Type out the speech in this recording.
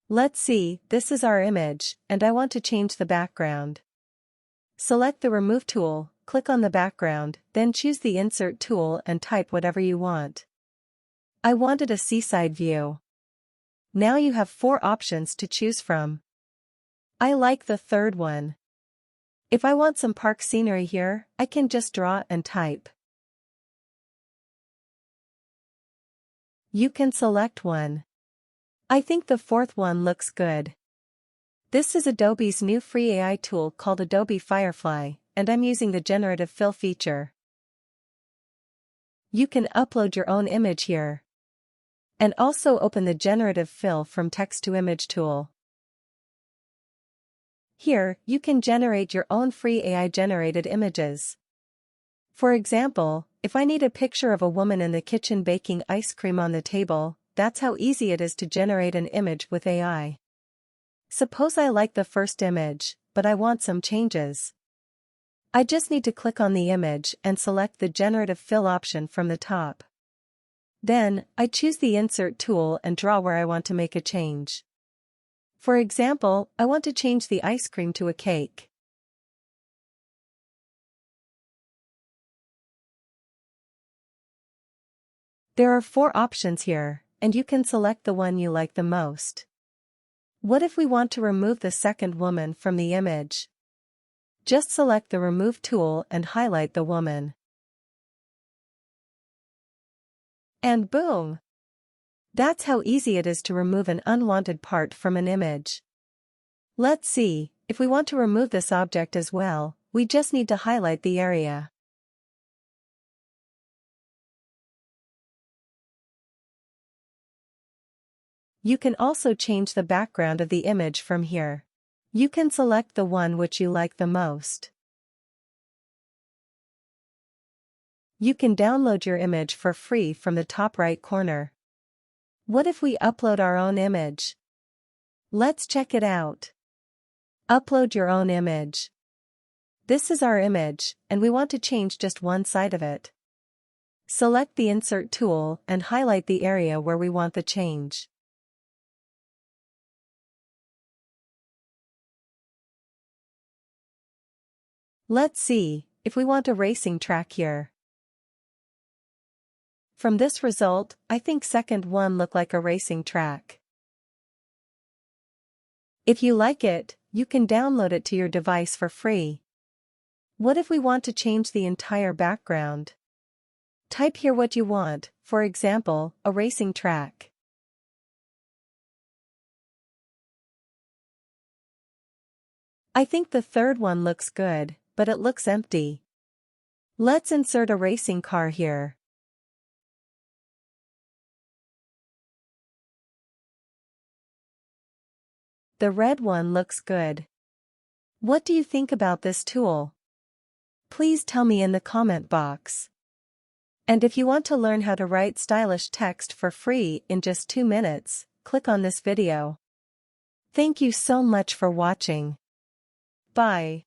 Let's see, this is our image, and I want to change the background. Select the Remove tool, click on the background, then choose the Insert tool and type whatever you want. I wanted a seaside view. Now you have 4 options to choose from. I like the third one. If I want some park scenery here, I can just draw and type. You can select one. I think the fourth one looks good. This is Adobe's new free AI tool called Adobe FireFly, and I'm using the Generative Fill feature. You can upload your own image here. And also open the Generative Fill from Text to Image tool. Here, you can generate your own free AI-generated images. For example, if I need a picture of a woman in the kitchen baking ice cream on the table, that's how easy it is to generate an image with AI. Suppose I like the first image, but I want some changes. I just need to click on the image and select the Generative Fill option from the top. Then, I choose the Insert tool and draw where I want to make a change. For example, I want to change the ice cream to a cake. There are 4 options here, and you can select the one you like the most. What if we want to remove the second woman from the image? Just select the Remove tool and highlight the woman. And boom! That's how easy it is to remove an unwanted part from an image. Let's see, if we want to remove this object as well, we just need to highlight the area. You can also change the background of the image from here. You can select the one which you like the most. You can download your image for free from the top right corner. What if we upload our own image? Let's check it out. Upload your own image. This is our image, and we want to change just one side of it. Select the Insert tool and highlight the area where we want the change. Let's see, if we want a racing track here. From this result, I think second one look like a racing track. If you like it, you can download it to your device for free. What if we want to change the entire background? Type here what you want, for example, a racing track. I think the third one looks good, but it looks empty. Let's insert a racing car here. The red one looks good. What do you think about this tool? Please tell me in the comment box. And if you want to learn how to write stylish text for free in just 2 minutes, click on this video. Thank you so much for watching. Bye.